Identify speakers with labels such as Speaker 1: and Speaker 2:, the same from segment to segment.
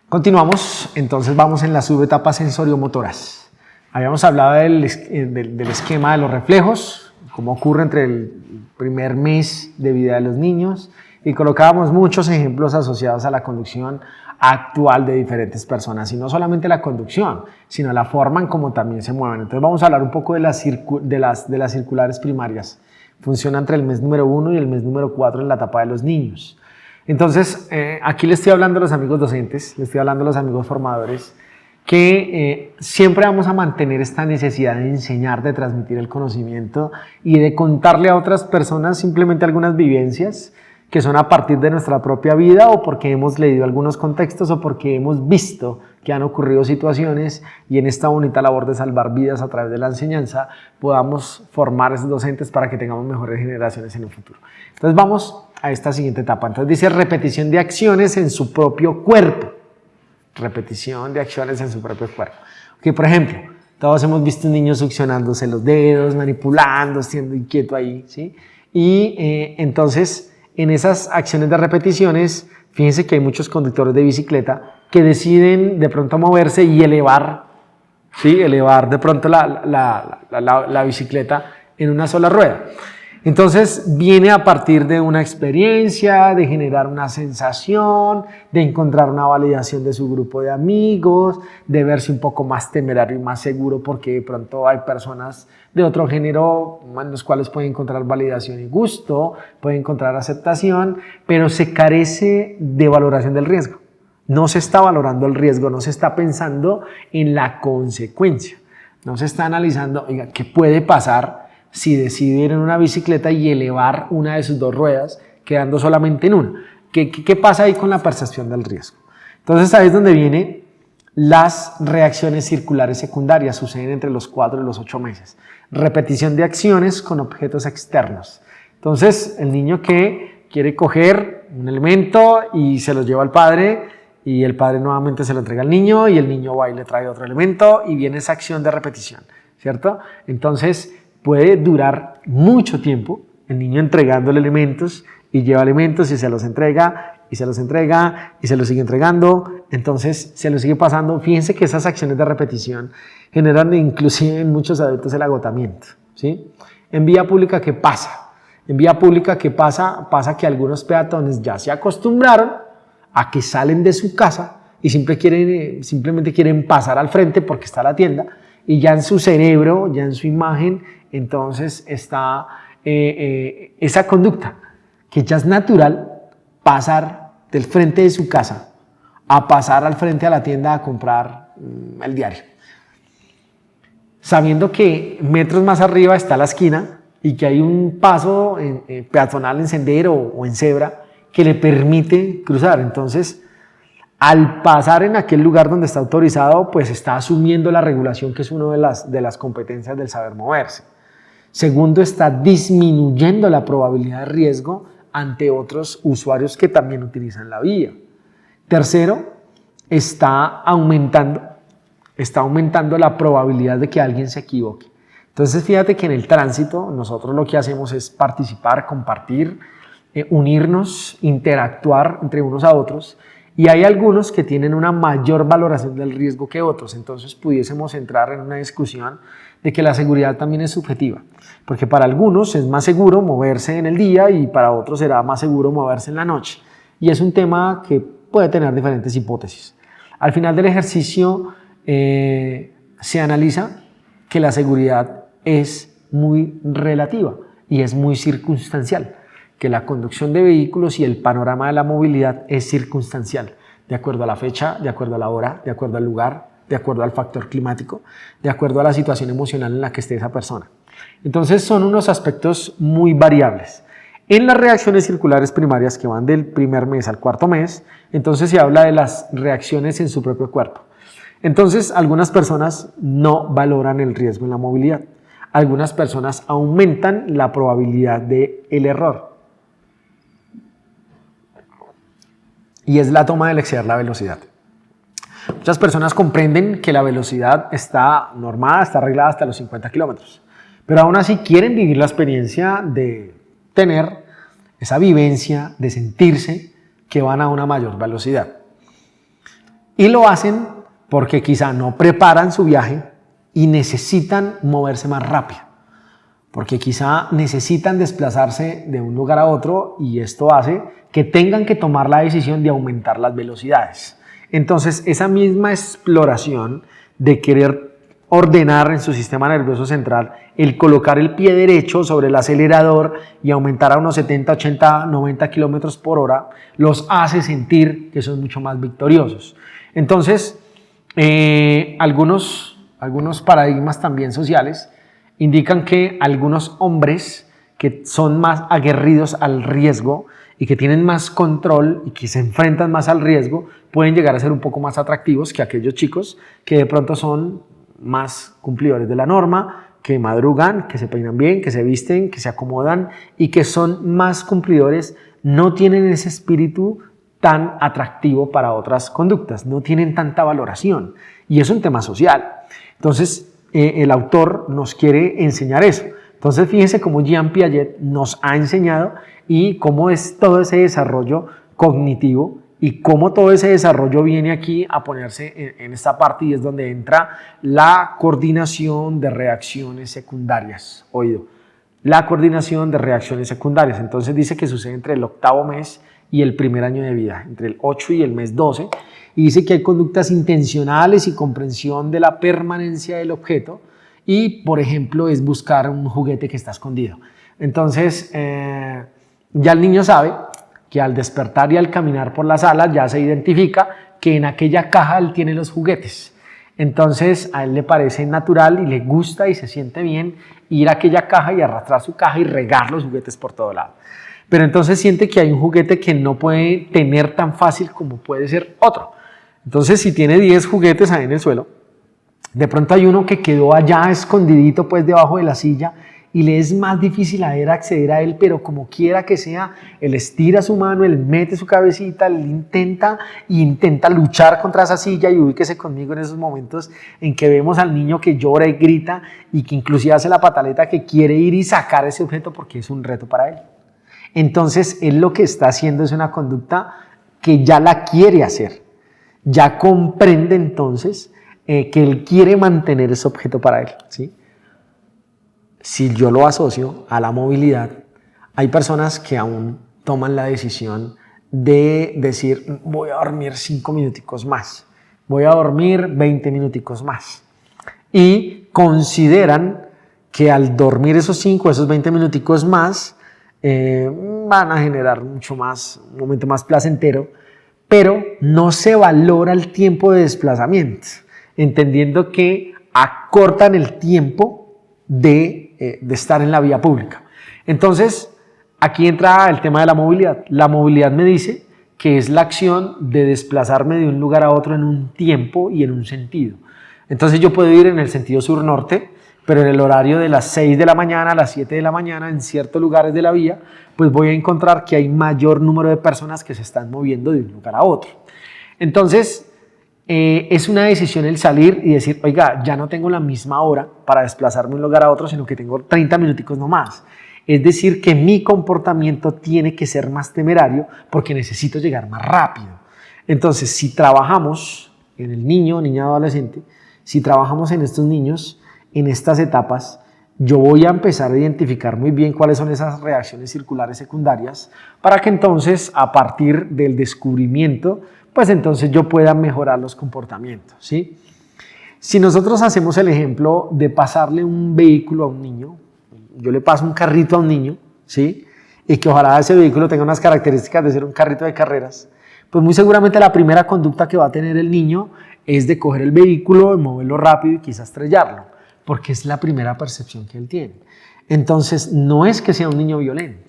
Speaker 1: Continuamos, entonces vamos en las subetapas sensoriomotoras. Habíamos hablado del esquema de los reflejos, cómo ocurre entre el primer mes de vida de los niños, y colocábamos muchos ejemplos asociados a la conducción actual de diferentes personas, y no solamente la conducción, sino la forma en cómo también se mueven. Entonces vamos a hablar un poco de las circulares primarias. Funciona entre el mes número 1 y el mes número 4 en la etapa de los niños. Entonces, aquí le estoy hablando a los amigos docentes, le estoy hablando a los amigos formadores, que siempre vamos a mantener esta necesidad de enseñar, de transmitir el conocimiento y de contarle a otras personas simplemente algunas vivencias que son a partir de nuestra propia vida, o porque hemos leído algunos contextos, o porque hemos visto que han ocurrido situaciones, y en esta bonita labor de salvar vidas a través de la enseñanza podamos formar a esos docentes para que tengamos mejores generaciones en el futuro. Entonces vamos a esta siguiente etapa. Entonces dice repetición de acciones en su propio cuerpo. Repetición de acciones en su propio cuerpo. Okay, por ejemplo, todos hemos visto un niño succionándose los dedos, manipulando, siendo inquieto ahí, ¿sí? Y entonces, en esas acciones de repeticiones, fíjense que hay muchos conductores de bicicleta que deciden de pronto moverse y elevar, ¿sí? Elevar de pronto la bicicleta en una sola rueda. Entonces viene a partir de una experiencia, de generar una sensación, de encontrar una validación de su grupo de amigos, de verse un poco más temerario y más seguro, porque de pronto hay personas de otro género en los cuales pueden encontrar validación y gusto, pueden encontrar aceptación, pero se carece de valoración del riesgo. No se está valorando el riesgo, no se está pensando en la consecuencia, no se está analizando, oiga, ¿qué puede pasar si decide ir en una bicicleta y elevar una de sus dos ruedas, quedando solamente en una? ¿Qué pasa ahí con la percepción del riesgo? Entonces ahí es donde vienen las reacciones circulares secundarias, suceden entre los 4 y los 8 meses. Repetición de acciones con objetos externos. Entonces el niño que quiere coger un elemento y se lo lleva al padre, y el padre nuevamente se lo entrega al niño, y el niño va y le trae otro elemento, y viene esa acción de repetición, ¿cierto? Entonces puede durar mucho tiempo el niño entregándole elementos, y lleva elementos y se los entrega, y se los entrega, y se los sigue entregando, entonces se lo sigue pasando. Fíjense que esas acciones de repetición generan inclusive en muchos adultos el agotamiento, ¿sí? En vía pública, ¿qué pasa? En vía pública, ¿qué pasa? Pasa que algunos peatones ya se acostumbraron a que salen de su casa y simplemente quieren pasar al frente porque está la tienda, y ya en su cerebro, ya en su imagen, entonces está esa conducta, que ya es natural pasar del frente de su casa a pasar al frente a la tienda a comprar el diario, sabiendo que metros más arriba está la esquina y que hay un paso peatonal en sendero o en cebra que le permite cruzar. Entonces, al pasar en aquel lugar donde está autorizado, pues está asumiendo la regulación, que es una de las competencias del saber moverse. Segundo, está disminuyendo la probabilidad de riesgo ante otros usuarios que también utilizan la vía. Tercero, está aumentando la probabilidad de que alguien se equivoque. Entonces, fíjate que en el tránsito nosotros lo que hacemos es participar, compartir, unirnos, interactuar entre unos a otros, y hay algunos que tienen una mayor valoración del riesgo que otros. Entonces pudiésemos entrar en una discusión de que la seguridad también es subjetiva, porque para algunos es más seguro moverse en el día y para otros será más seguro moverse en la noche, y es un tema que puede tener diferentes hipótesis. Al final del ejercicio se analiza que la seguridad es muy relativa y es muy circunstancial, que la conducción de vehículos y el panorama de la movilidad es circunstancial, de acuerdo a la fecha, de acuerdo a la hora, de acuerdo al lugar, de acuerdo al factor climático, de acuerdo a la situación emocional en la que esté esa persona. Entonces son unos aspectos muy variables. En las reacciones circulares primarias, que van del primer mes al 4.º mes, entonces se habla de las reacciones en su propio cuerpo. Entonces algunas personas no valoran el riesgo en la movilidad. Algunas personas aumentan la probabilidad del error. Y es la toma del exceder la velocidad. Muchas personas comprenden que la velocidad está normada, está arreglada hasta los 50 kilómetros, pero aún así quieren vivir la experiencia de tener esa vivencia, de sentirse que van a una mayor velocidad. Y lo hacen porque quizá no preparan su viaje y necesitan moverse más rápido, porque quizá necesitan desplazarse de un lugar a otro y esto hace que tengan que tomar la decisión de aumentar las velocidades. Entonces, esa misma exploración de querer ordenar en su sistema nervioso central el colocar el pie derecho sobre el acelerador y aumentar a unos 70, 80, 90 kilómetros por hora, los hace sentir que son mucho más victoriosos. Entonces, algunos paradigmas también sociales indican que algunos hombres que son más aguerridos al riesgo y que tienen más control y que se enfrentan más al riesgo pueden llegar a ser un poco más atractivos que aquellos chicos que de pronto son más cumplidores de la norma, que madrugan, que se peinan bien, que se visten, que se acomodan y que son más cumplidores, no tienen ese espíritu tan atractivo para otras conductas, no tienen tanta valoración y es un tema social. Entonces, el autor nos quiere enseñar eso. Entonces, fíjense cómo Jean Piaget nos ha enseñado y cómo es todo ese desarrollo cognitivo y cómo todo ese desarrollo viene aquí a ponerse en esta parte y es donde entra la coordinación de reacciones secundarias. Oído, la coordinación de reacciones secundarias. Entonces dice que sucede entre el 8º mes y el primer año de vida, entre el 8 y el mes 12, y dice que hay conductas intencionales y comprensión de la permanencia del objeto y, por ejemplo, es buscar un juguete que está escondido. Entonces, ya el niño sabe que al despertar y al caminar por la sala ya se identifica que en aquella caja él tiene los juguetes. Entonces a él le parece natural y le gusta y se siente bien ir a aquella caja y arrastrar su caja y regar los juguetes por todo lado. Pero entonces siente que hay un juguete que no puede tener tan fácil como puede ser otro. Entonces si tiene 10 juguetes ahí en el suelo, de pronto hay uno que quedó allá escondidito pues debajo de la silla y le es más difícil a él acceder a él, pero como quiera que sea, él estira su mano, él mete su cabecita, él intenta luchar contra esa silla y ubíquese conmigo en esos momentos en que vemos al niño que llora y grita y que inclusive hace la pataleta que quiere ir y sacar ese objeto porque es un reto para él. Entonces, él lo que está haciendo es una conducta que ya la quiere hacer, ya comprende entonces que él quiere mantener ese objeto para él, ¿sí? Si yo lo asocio a la movilidad, hay personas que aún toman la decisión de decir, voy a dormir 5 minuticos más, voy a dormir 20 minuticos más. Y consideran que al dormir esos 5, esos 20 minuticos más, van a generar mucho más, un momento más placentero, pero no se valora el tiempo de desplazamiento, entendiendo que acortan el tiempo de estar en la vía pública. Entonces, aquí entra el tema de la movilidad. La movilidad me dice que es la acción de desplazarme de un lugar a otro en un tiempo y en un sentido. Entonces yo puedo ir en el sentido sur-norte, pero en el horario de las 6 de la mañana a las 7 de la mañana en ciertos lugares de la vía, pues voy a encontrar que hay mayor número de personas que se están moviendo de un lugar a otro. Entonces, es una decisión el salir y decir, oiga, ya no tengo la misma hora para desplazarme de un lugar a otro, sino que tengo 30 minuticos nomás. Es decir, que mi comportamiento tiene que ser más temerario porque necesito llegar más rápido. Entonces, si trabajamos en el niño, niña, adolescente, si trabajamos en estos niños, en estas etapas, yo voy a empezar a identificar muy bien cuáles son esas reacciones circulares secundarias para que entonces, a partir del descubrimiento, pues entonces yo pueda mejorar los comportamientos, ¿sí? Si nosotros hacemos el ejemplo de pasarle un vehículo a un niño, yo le paso un carrito a un niño, ¿sí? Y que ojalá ese vehículo tenga unas características de ser un carrito de carreras, pues muy seguramente la primera conducta que va a tener el niño es de coger el vehículo, de moverlo rápido y quizás estrellarlo, porque es la primera percepción que él tiene. Entonces, no es que sea un niño violento,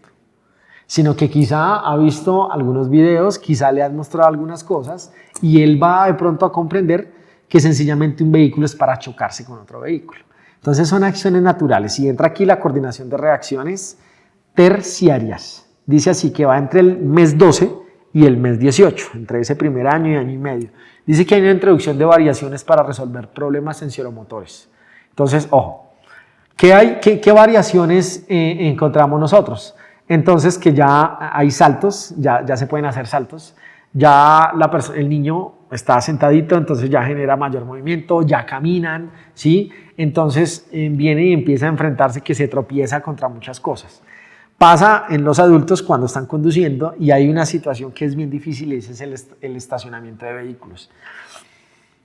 Speaker 1: sino que quizá ha visto algunos videos, quizá le han mostrado algunas cosas y él va de pronto a comprender que sencillamente un vehículo es para chocarse con otro vehículo. Entonces son acciones naturales y entra aquí la coordinación de reacciones terciarias. Dice así que va entre el mes 12 y el mes 18, entre ese primer año y año y medio. Dice que hay una introducción de variaciones para resolver problemas sensoromotores. Entonces, ojo, ¿qué variaciones encontramos nosotros? Entonces que ya hay saltos, ya se pueden hacer saltos, ya el niño está sentadito, entonces ya genera mayor movimiento, ya caminan, ¿sí? Entonces viene y empieza a enfrentarse que se tropieza contra muchas cosas. Pasa en los adultos cuando están conduciendo y hay una situación que es bien difícil y ese es el estacionamiento de vehículos.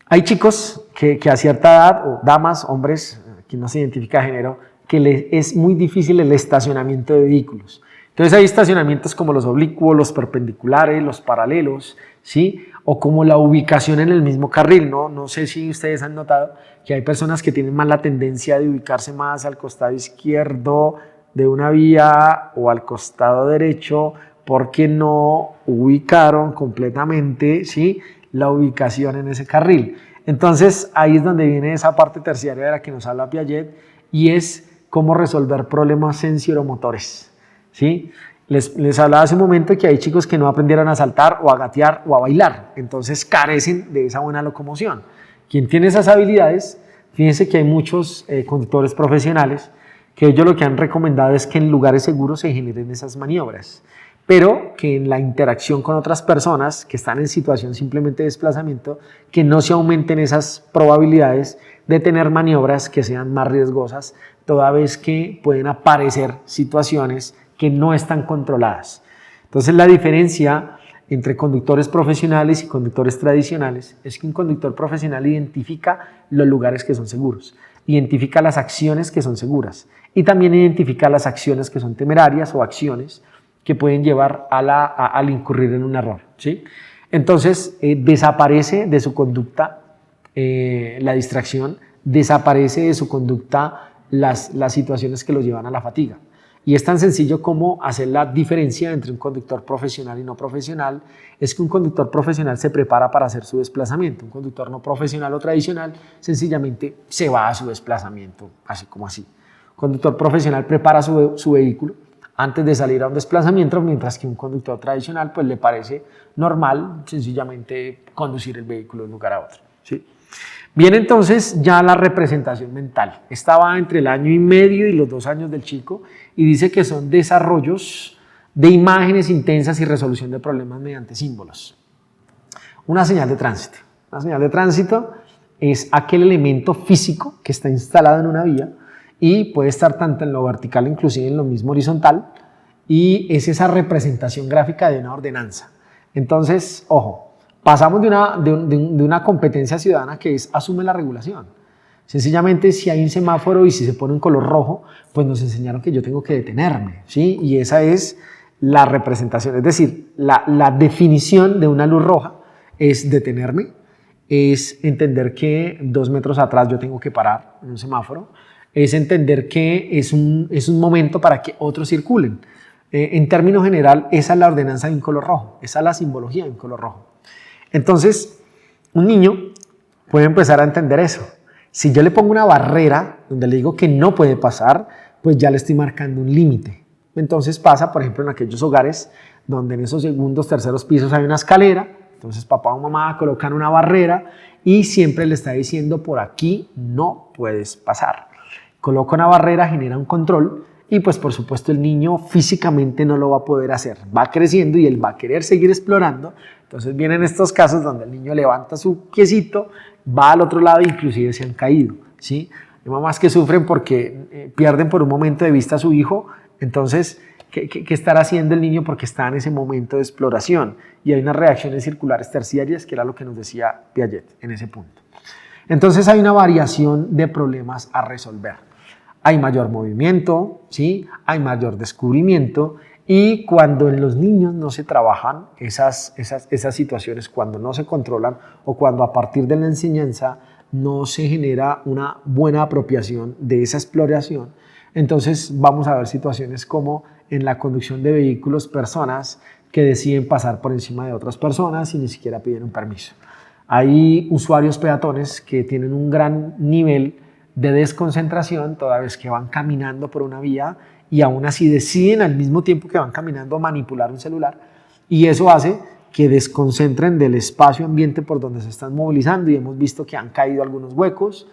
Speaker 1: Hay chicos que a cierta edad, o damas, hombres, aquí no se identifica género, que les es muy difícil el estacionamiento de vehículos. Entonces hay estacionamientos como los oblicuos, los perpendiculares, los paralelos, ¿sí? O como la ubicación en el mismo carril, ¿no? No sé si ustedes han notado que hay personas que tienen más la tendencia de ubicarse más al costado izquierdo de una vía o al costado derecho porque no ubicaron completamente, ¿sí?, la ubicación en ese carril. Entonces ahí es donde viene esa parte terciaria de la que nos habla Piaget y es cómo resolver problemas sensoromotores, ¿sí? Les hablaba hace un momento que hay chicos que no aprendieron a saltar o a gatear o a bailar, entonces carecen de esa buena locomoción. Quien tiene esas habilidades, fíjense que hay muchos conductores profesionales que ellos lo que han recomendado es que en lugares seguros se generen esas maniobras, pero que en la interacción con otras personas que están en situación simplemente de desplazamiento, que no se aumenten esas probabilidades de tener maniobras que sean más riesgosas, toda vez que pueden aparecer situaciones que no están controladas. Entonces la diferencia entre conductores profesionales y conductores tradicionales es que un conductor profesional identifica los lugares que son seguros, identifica las acciones que son seguras y también identifica las acciones que son temerarias o acciones que pueden llevar al incurrir en un error, ¿sí? Entonces desaparece de su conducta la distracción, desaparece de su conducta las situaciones que los llevan a la fatiga. Y es tan sencillo como hacer la diferencia entre un conductor profesional y no profesional. Es que un conductor profesional se prepara para hacer su desplazamiento. Un conductor no profesional o tradicional sencillamente se va a su desplazamiento, así como así. Un conductor profesional prepara su vehículo antes de salir a un desplazamiento, mientras que un conductor tradicional pues le parece normal sencillamente conducir el vehículo de un lugar a otro, ¿sí? Viene entonces ya la representación mental. Estaba entre el año y medio y los 2 años del chico y dice que son desarrollos de imágenes intensas y resolución de problemas mediante símbolos. Una señal de tránsito. Una señal de tránsito es aquel elemento físico que está instalado en una vía y puede estar tanto en lo vertical, inclusive en lo mismo horizontal, y es esa representación gráfica de una ordenanza. Entonces, ojo, pasamos de una competencia ciudadana que es asume la regulación. Sencillamente, si hay un semáforo y si se pone un color rojo, pues nos enseñaron que yo tengo que detenerme, ¿sí? Y esa es la representación, es decir, la definición de una luz roja es detenerme, es entender que 2 metros atrás yo tengo que parar en un semáforo, es entender que es un momento para que otros circulen. En términos general, esa es la ordenanza de un color rojo, esa es la simbología de un color rojo. Entonces, un niño puede empezar a entender eso. Si yo le pongo una barrera donde le digo que no puede pasar, pues ya le estoy marcando un límite. Entonces pasa, por ejemplo, en aquellos hogares donde en esos segundos, terceros pisos hay una escalera, entonces papá o mamá colocan una barrera y siempre le está diciendo por aquí no puedes pasar. Coloca una barrera, genera un control y pues por supuesto el niño físicamente no lo va a poder hacer. Va creciendo y él va a querer seguir explorando. Entonces vienen estos casos donde el niño levanta su piecito, va al otro lado e inclusive se han caído, ¿sí? Hay mamás que sufren porque pierden por un momento de vista a su hijo. Entonces, ¿qué estará haciendo el niño? Porque está en ese momento de exploración y hay unas reacciones circulares terciarias que era lo que nos decía Piaget en ese punto. Entonces hay una variación de problemas a resolver. Hay mayor movimiento, ¿sí? Hay mayor descubrimiento y cuando en los niños no se trabajan esas situaciones, cuando no se controlan o cuando a partir de la enseñanza no se genera una buena apropiación de esa exploración, entonces vamos a ver situaciones como en la conducción de vehículos, personas que deciden pasar por encima de otras personas y ni siquiera piden un permiso. Hay usuarios peatones que tienen un gran nivel de desconcentración toda vez que van caminando por una vía y aún así deciden al mismo tiempo que van caminando manipular un celular y eso hace que desconcentren del espacio ambiente por donde se están movilizando y hemos visto que han caído algunos huecos,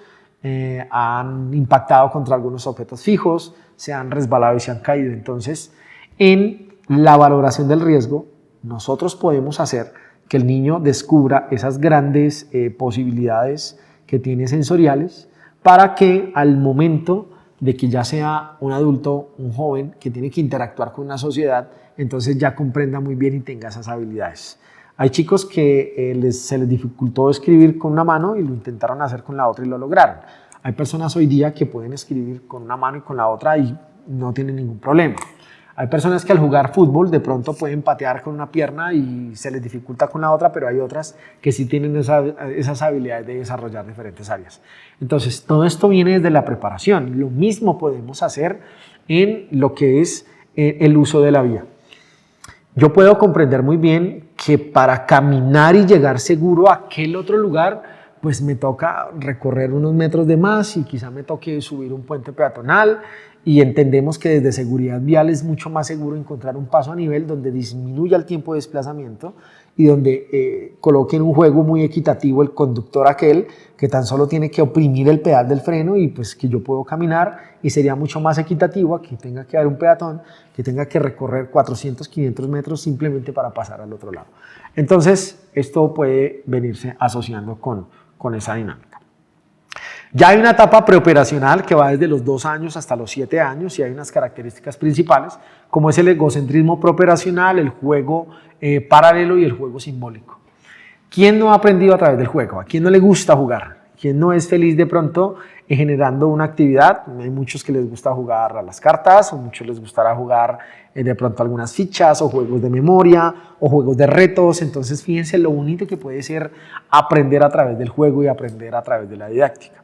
Speaker 1: han impactado contra algunos objetos fijos, se han resbalado y se han caído. Entonces, en la valoración del riesgo, nosotros podemos hacer que el niño descubra esas grandes posibilidades que tiene sensoriales para que al momento de que ya sea un adulto, un joven que tiene que interactuar con una sociedad, entonces ya comprenda muy bien y tenga esas habilidades. Hay chicos que se les dificultó escribir con una mano y lo intentaron hacer con la otra y lo lograron. Hay personas hoy día que pueden escribir con una mano y con la otra y no tienen ningún problema. Hay personas que al jugar fútbol de pronto pueden patear con una pierna y se les dificulta con la otra, pero hay otras que sí tienen esas habilidades de desarrollar diferentes áreas. Entonces, todo esto viene desde la preparación. Lo mismo podemos hacer en lo que es el uso de la vía. Yo puedo comprender muy bien que para caminar y llegar seguro a aquel otro lugar, pues me toca recorrer unos metros de más y quizá me toque subir un puente peatonal, y entendemos que desde seguridad vial es mucho más seguro encontrar un paso a nivel donde disminuya el tiempo de desplazamiento y donde coloque en un juego muy equitativo el conductor aquel que tan solo tiene que oprimir el pedal del freno y pues que yo puedo caminar, y sería mucho más equitativo a que tenga que haber un peatón que tenga que recorrer 400, 500 metros simplemente para pasar al otro lado. Entonces esto puede venirse asociando con esa dinámica. Ya hay una etapa preoperacional que va desde los 2 años hasta los 7 años y hay unas características principales como es el egocentrismo preoperacional, el juego paralelo y el juego simbólico. ¿Quién no ha aprendido a través del juego? ¿A quién no le gusta jugar? ¿Quién no es feliz de pronto generando una actividad? Hay muchos que les gusta jugar a las cartas, o muchos les gustará jugar de pronto algunas fichas o juegos de memoria o juegos de retos. Entonces fíjense lo bonito que puede ser aprender a través del juego y aprender a través de la didáctica.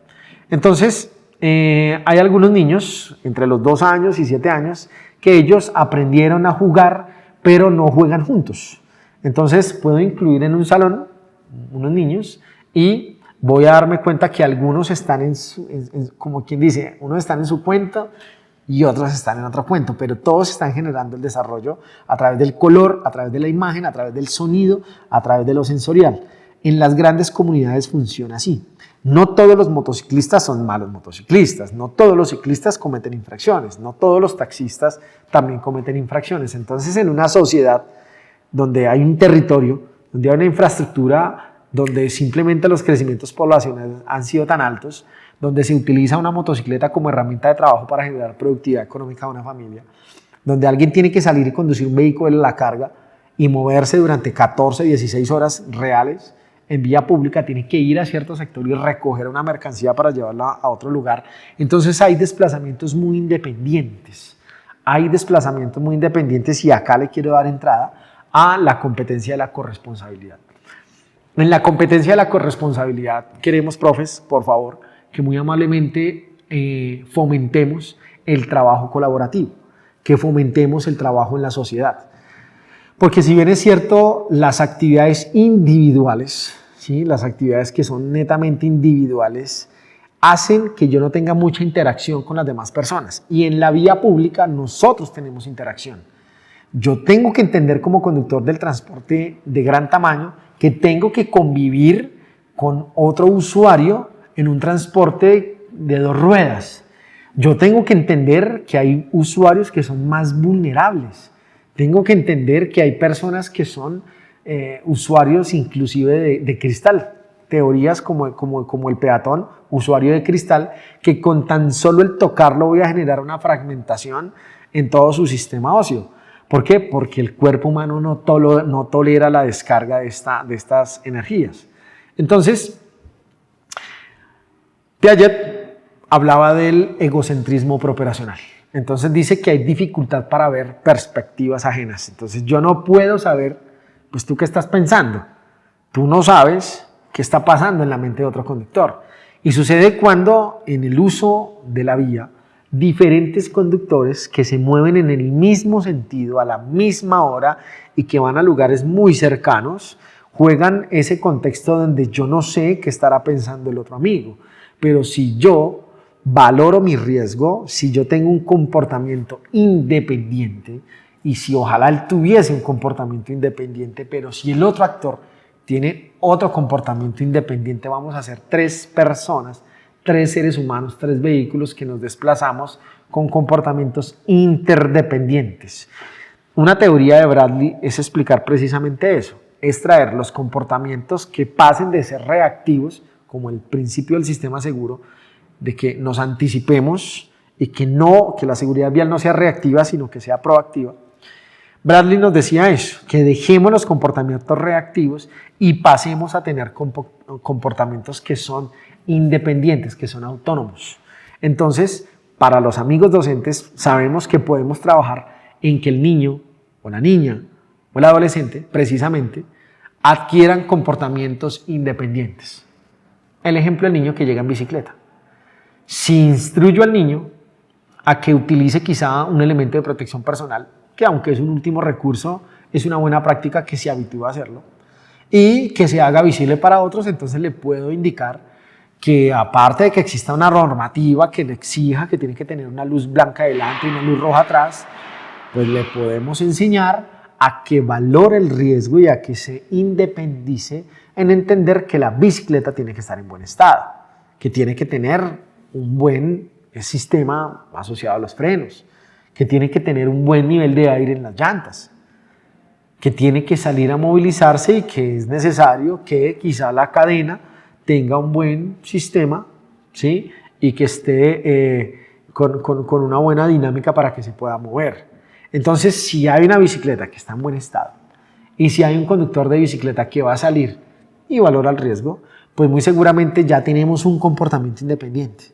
Speaker 1: Entonces, hay algunos niños entre los 2 años y 7 años que ellos aprendieron a jugar, pero no juegan juntos. Entonces, puedo incluir en un salón unos niños y voy a darme cuenta que algunos están como quien dice, unos están en su cuento y otros están en otro cuento, pero todos están generando el desarrollo a través del color, a través de la imagen, a través del sonido, a través de lo sensorial. En las grandes comunidades funciona así. No todos los motociclistas son malos motociclistas, no todos los ciclistas cometen infracciones, no todos los taxistas también cometen infracciones. Entonces, en una sociedad donde hay un territorio, donde hay una infraestructura, donde simplemente los crecimientos poblacionales han sido tan altos, donde se utiliza una motocicleta como herramienta de trabajo para generar productividad económica a una familia, donde alguien tiene que salir y conducir un vehículo a la carga y moverse durante 14, 16 horas reales, en vía pública, tiene que ir a cierto sector y recoger una mercancía para llevarla a otro lugar. Entonces hay desplazamientos muy independientes. Y acá le quiero dar entrada a la competencia de la corresponsabilidad. En la competencia de la corresponsabilidad queremos, profes, por favor, que muy amablemente fomentemos el trabajo colaborativo, que fomentemos el trabajo en la sociedad. Porque si bien es cierto, las actividades individuales, ¿sí? Las actividades que son netamente individuales, hacen que yo no tenga mucha interacción con las demás personas. Y en la vía pública nosotros tenemos interacción. Yo tengo que entender como conductor del transporte de gran tamaño que tengo que convivir con otro usuario en un transporte de 2 ruedas. Yo tengo que entender que hay usuarios que son más vulnerables. Tengo que entender que hay personas que son usuarios inclusive de cristal, teorías como el peatón, usuario de cristal, que con tan solo el tocarlo voy a generar una fragmentación en todo su sistema óseo. ¿Por qué? Porque el cuerpo humano no tolera la descarga de estas energías. Entonces, Piaget hablaba del egocentrismo preoperacional. Entonces dice que hay dificultad para ver perspectivas ajenas. Entonces yo no puedo saber, pues tú qué estás pensando. Tú no sabes qué está pasando en la mente de otro conductor. Y sucede cuando en el uso de la vía, diferentes conductores que se mueven en el mismo sentido, a la misma hora y que van a lugares muy cercanos, juegan ese contexto donde yo no sé qué estará pensando el otro amigo. Pero si yo valoro mi riesgo, si yo tengo un comportamiento independiente y si ojalá él tuviese un comportamiento independiente, pero si el otro actor tiene otro comportamiento independiente, vamos a ser 3 personas, 3 seres humanos, 3 vehículos que nos desplazamos con comportamientos interdependientes. Una teoría de Bradley es explicar precisamente eso. extraer los comportamientos que pasen de ser reactivos, como el principio del sistema seguro, de que nos anticipemos y que la seguridad vial no sea reactiva, sino que sea proactiva. Bradley nos decía eso, que dejemos los comportamientos reactivos y pasemos a tener comportamientos que son independientes, que son autónomos. Entonces, para los amigos docentes, sabemos que podemos trabajar en que el niño o la niña o el adolescente, precisamente, adquieran comportamientos independientes. El ejemplo del niño que llega en bicicleta. Si instruyo al niño a que utilice quizá un elemento de protección personal, que aunque es un último recurso, es una buena práctica que se habitúe a hacerlo, y que se haga visible para otros, entonces le puedo indicar que aparte de que exista una normativa que le exija que tiene que tener una luz blanca delante y una luz roja atrás, pues le podemos enseñar a que valore el riesgo y a que se independice en entender que la bicicleta tiene que estar en buen estado, que tiene que tener un buen sistema asociado a los frenos, que tiene que tener un buen nivel de aire en las llantas, que tiene que salir a movilizarse y que es necesario que quizá la cadena tenga un buen sistema, ¿sí? Y que esté con una buena dinámica para que se pueda mover. Entonces, si hay una bicicleta que está en buen estado y si hay un conductor de bicicleta que va a salir y valora el riesgo, pues muy seguramente ya tenemos un comportamiento independiente.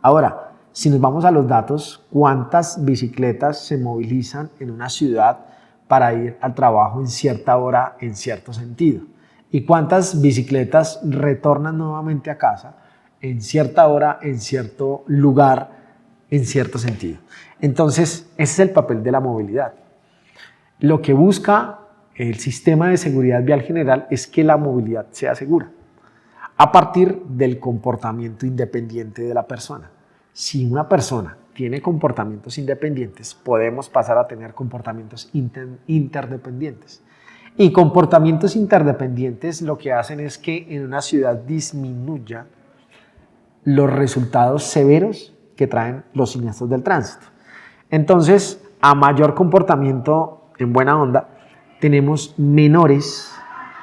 Speaker 1: Ahora, si nos vamos a los datos, ¿cuántas bicicletas se movilizan en una ciudad para ir al trabajo en cierta hora, en cierto sentido? ¿Y cuántas bicicletas retornan nuevamente a casa en cierta hora, en cierto lugar, en cierto sentido? Entonces, ese es el papel de la movilidad. Lo que busca el sistema de seguridad vial general es que la movilidad sea segura a partir del comportamiento independiente de la persona. Si una persona tiene comportamientos independientes, podemos pasar a tener comportamientos interdependientes. Y comportamientos interdependientes lo que hacen es que en una ciudad disminuya los resultados severos que traen los siniestros del tránsito. Entonces, a mayor comportamiento en buena onda, tenemos menores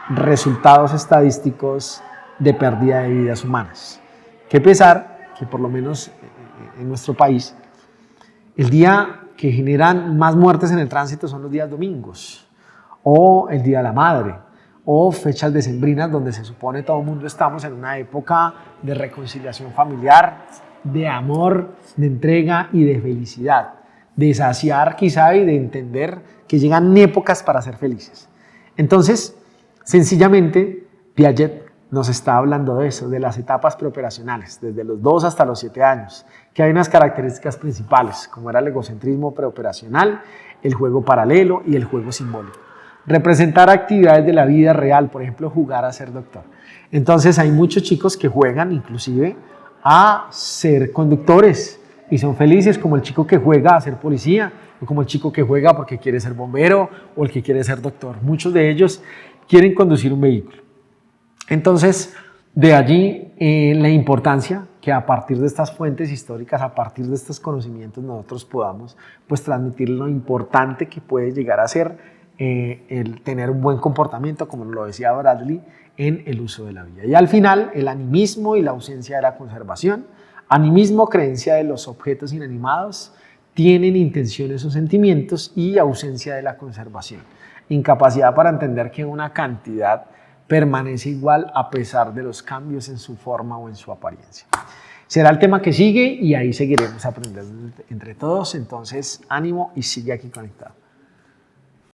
Speaker 1: resultados estadísticos de pérdida de vidas humanas. Qué pesar que por lo menos en nuestro país, el día que generan más muertes en el tránsito son los días domingos, o el Día de la Madre, o fechas decembrinas donde se supone todo el mundo estamos en una época de reconciliación familiar, de amor, de entrega y de felicidad, de saciar quizá y de entender que llegan épocas para ser felices. Entonces, sencillamente, Piaget nos está hablando de eso, de las etapas preoperacionales, desde los 2 hasta los 7 años, que hay unas características principales, como era el egocentrismo preoperacional, el juego paralelo y el juego simbólico. Representar actividades de la vida real, por ejemplo, jugar a ser doctor. Entonces hay muchos chicos que juegan inclusive a ser conductores y son felices, como el chico que juega a ser policía, o como el chico que juega porque quiere ser bombero o el que quiere ser doctor. Muchos de ellos quieren conducir un vehículo. Entonces, de allí la importancia que a partir de estas fuentes históricas, a partir de estos conocimientos, nosotros podamos pues, transmitir lo importante que puede llegar a ser el tener un buen comportamiento, como lo decía Bradley, en el uso de la vía. Y al final, el animismo y la ausencia de la conservación. Animismo, creencia de los objetos inanimados, tienen intenciones o sentimientos, y ausencia de la conservación. Incapacidad para entender que una cantidad permanece igual a pesar de los cambios en su forma o en su apariencia. Será el tema que sigue y ahí seguiremos aprendiendo entre todos. Entonces, ánimo y sigue aquí conectado.